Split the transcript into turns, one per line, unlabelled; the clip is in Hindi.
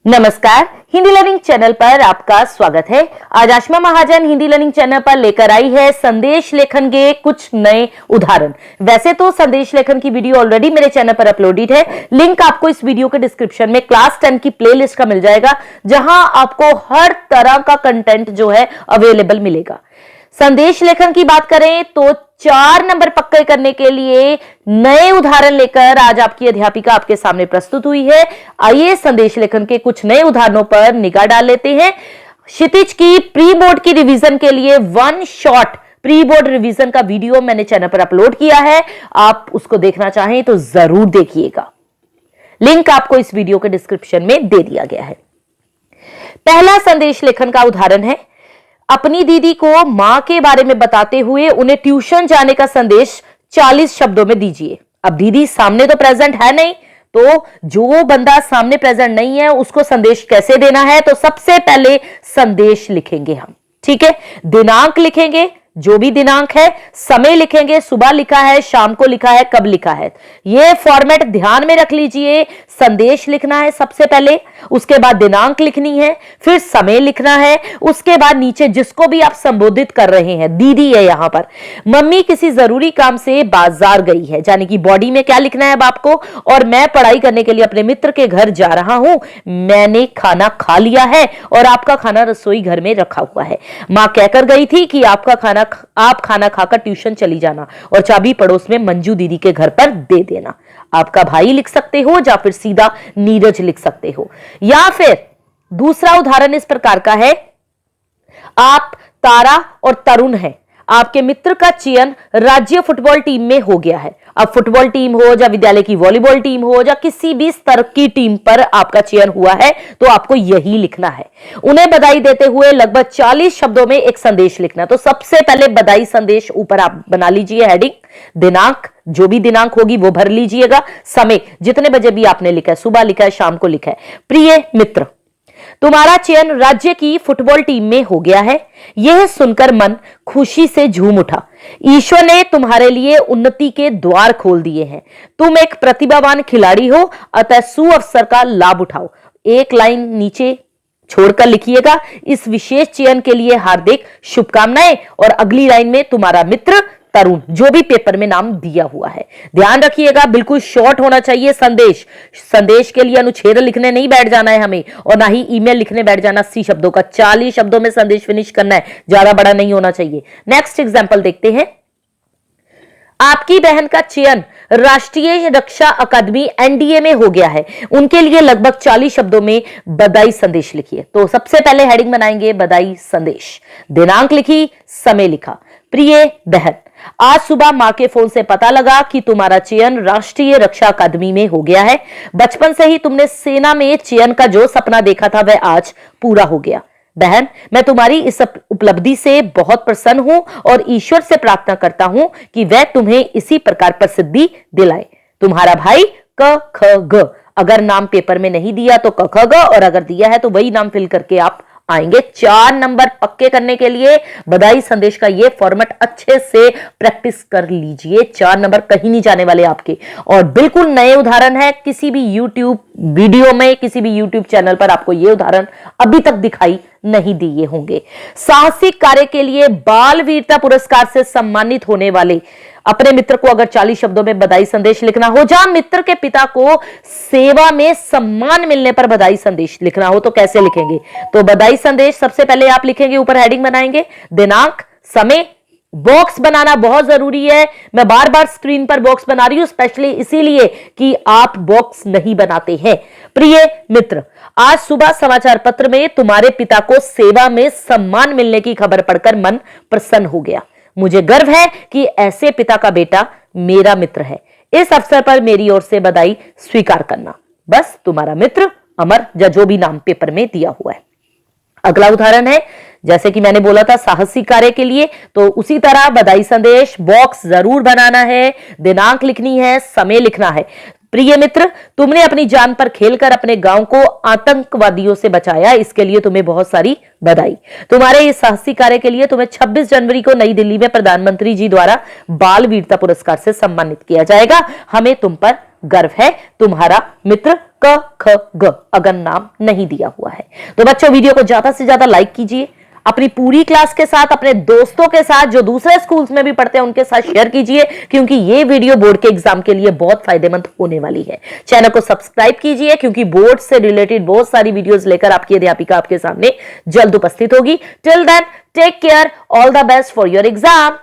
नमस्कार, हिंदी लर्निंग चैनल पर आपका स्वागत है। आज आशमा महाजन हिंदी लर्निंग चैनल पर लेकर आई है संदेश लेखन के कुछ नए उदाहरण। वैसे तो संदेश लेखन की वीडियो ऑलरेडी मेरे चैनल पर अपलोडेड है। लिंक आपको इस वीडियो के डिस्क्रिप्शन में क्लास 10 की प्लेलिस्ट का मिल जाएगा, जहां आपको हर तरह का कंटेंट जो है अवेलेबल मिलेगा। संदेश लेखन की बात करें तो 4 नंबर पक्के करने के लिए नए उदाहरण लेकर आज आपकी अध्यापिका आपके सामने प्रस्तुत हुई है। आइए संदेश लेखन के कुछ नए उदाहरणों पर निगाह डाल लेते हैं। क्षितिज की प्री बोर्ड की रिवीजन के लिए one shot pre board revision का वीडियो मैंने चैनल पर अपलोड किया है। आप उसको देखना चाहें तो जरूर देखिएगा। लिंक आपको इस वीडियो के डिस्क्रिप्शन में दे दिया गया है। पहला संदेश लेखन का उदाहरण है, अपनी दीदी को मां के बारे में बताते हुए उन्हें ट्यूशन जाने का संदेश 40 शब्दों में दीजिए। अब दीदी सामने तो प्रेजेंट है नहीं, तो जो बंदा सामने प्रेजेंट नहीं है उसको संदेश कैसे देना है? तो सबसे पहले संदेश लिखेंगे हम, ठीक है। दिनांक लिखेंगे, जो भी दिनांक है, समय लिखेंगे, सुबह लिखा है, शाम को लिखा है, कब लिखा है, यह फॉर्मेट ध्यान में रख लीजिए। संदेश लिखना है सबसे पहले, उसके बाद दिनांक लिखनी है, फिर समय लिखना है, उसके बाद नीचे जिसको भी आप संबोधित कर रहे हैं, दीदी है यहां पर, मम्मी किसी जरूरी काम से बाजार गई है, यानी कि बॉडी में क्या लिखना है अब आपको, और मैं पढ़ाई करने के लिए अपने मित्र के घर जा रहा हूं, मैंने खाना खा लिया है और आपका खाना रसोई घर में रखा हुआ है। मां कहकर गई थी कि आप खाना खाकर ट्यूशन चली जाना और चाबी पड़ोस में मंजू दीदी के घर पर दे देना। आपका भाई लिख सकते हो या फिर सीधा नीरज लिख सकते हो। या फिर दूसरा उदाहरण इस प्रकार का है, आप तारा और तरुण हैं, आपके मित्र का चयन राज्य फुटबॉल टीम में हो गया है। अब फुटबॉल टीम हो या विद्यालय की वॉलीबॉल टीम हो या किसी भी स्तर की टीम पर आपका चयन हुआ है, तो आपको यही लिखना है। उन्हें बधाई देते हुए लगभग 40 शब्दों में एक संदेश लिखना। तो सबसे पहले बधाई संदेश ऊपर आप बना लीजिए हेडिंग, दिनांक जो भी दिनांक होगी वो भर लीजिएगा, समय जितने बजे भी आपने लिखा है, सुबह लिखा है, शाम को लिखा है। प्रिय मित्र, तुम्हारा चयन राज्य की फुटबॉल टीम में हो गया है। यह सुनकर मन खुशी से झूम उठा। ईश्वर ने तुम्हारे लिए उन्नति के द्वार खोल दिए हैं। तुम एक प्रतिभावान खिलाड़ी हो, अतः सुअवसर का लाभ उठाओ। एक लाइन नीचे छोड़कर लिखिएगा, इस विशेष चयन के लिए हार्दिक शुभकामनाएं, और अगली लाइन में तुम्हारा मित्र तरुण, जो भी पेपर में नाम दिया हुआ है। ध्यान रखिएगा, बिल्कुल शॉर्ट होना चाहिए संदेश। संदेश के लिए अनुच्छेद लिखने नहीं बैठ जाना है हमें, और ना ही ईमेल लिखने बैठ जाना 80 शब्दों का। 40 शब्दों में संदेश फिनिश करना है, ज्यादा बड़ा नहीं होना चाहिए। नेक्स्ट एग्जांपल देखते हैं। आपकी बहन का चयन राष्ट्रीय रक्षा अकादमी एनडीए में हो गया है। उनके लिए लगभग 40 शब्दों में बधाई संदेश लिखिए। तो सबसे पहले हेडिंग बनाएंगे बधाई संदेश, दिनांक लिखी, समय लिखा। प्रिय बहन, आज सुबह मां के फोन से पता लगा कि तुम्हारा चयन राष्ट्रीय रक्षा अकादमी में हो गया है। बचपन से ही तुमने सेना में चयन का जो सपना देखा था वह आज पूरा हो गया। बहन, मैं तुम्हारी इस उपलब्धि से बहुत प्रसन्न हूं और ईश्वर से प्रार्थना करता हूं कि वह तुम्हें इसी प्रकार प्रसिद्धि दिलाए। तुम्हारा भाई क ख ग। अगर नाम पेपर में नहीं दिया तो क ख ग, और अगर दिया है तो वही नाम फिल करके आप आएंगे। 4 नंबर पक्के करने के लिए बधाई संदेश का ये फॉर्मेट अच्छे से प्रैक्टिस कर लीजिए। 4 नंबर कहीं नहीं जाने वाले आपके, और बिल्कुल नए उदाहरण है। किसी भी YouTube वीडियो में, किसी भी YouTube चैनल पर आपको ये उदाहरण अभी तक दिखाई नहीं दिए होंगे। साहसिक कार्य के लिए बाल वीरता पुरस्कार से सम्मानित होने वाले अपने मित्र को अगर 40 शब्दों में बधाई संदेश लिखना हो, जहां मित्र के पिता को सेवा में सम्मान मिलने पर बधाई संदेश लिखना हो, तो कैसे लिखेंगे? तो बधाई संदेश सबसे पहले आप लिखेंगे, ऊपर हेडिंग बनाएंगे, दिनांक, समय, बॉक्स बनाना बहुत जरूरी है। मैं बार बार स्क्रीन पर बॉक्स बना रही हूं स्पेशली इसीलिए कि आप बॉक्स नहीं बनाते हैं। प्रिय मित्र, आज सुबह समाचार पत्र में तुम्हारे पिता को सेवा में सम्मान मिलने की खबर पढ़कर मन प्रसन्न हो गया। मुझे गर्व है कि ऐसे पिता का बेटा मेरा मित्र है। इस अवसर पर मेरी ओर से बधाई स्वीकार करना। बस तुम्हारा मित्र अमर, या जो भी नाम पेपर में दिया हुआ है। अगला उदाहरण है, जैसे कि मैंने बोला था साहसिक कार्य के लिए, तो उसी तरह बधाई संदेश, बॉक्स जरूर बनाना है, दिनांक लिखनी है, समय लिखना है। प्रिय मित्र, तुमने अपनी जान पर खेलकर अपने गांव को आतंकवादियों से बचाया, इसके लिए तुम्हें बहुत सारी बधाई। तुम्हारे इस साहसिक कार्य के लिए तुम्हें 26 जनवरी को नई दिल्ली में प्रधानमंत्री जी द्वारा बाल वीरता पुरस्कार से सम्मानित किया जाएगा। हमें तुम पर गर्व है। तुम्हारा मित्र क ख ग अगर नाम नहीं दिया हुआ है। तो बच्चों वीडियो को ज्यादा से ज्यादा लाइक कीजिए, अपनी पूरी क्लास के साथ, अपने दोस्तों के साथ जो दूसरे स्कूल्स में भी पढ़ते हैं उनके साथ शेयर कीजिए, क्योंकि ये वीडियो बोर्ड के एग्जाम के लिए बहुत फायदेमंद होने वाली है। चैनल को सब्सक्राइब कीजिए, क्योंकि बोर्ड से रिलेटेड बहुत सारी वीडियोस लेकर आपकी अध्यापिका आपके सामने जल्द उपस्थित होगी। Till then take care, all the best for your exam.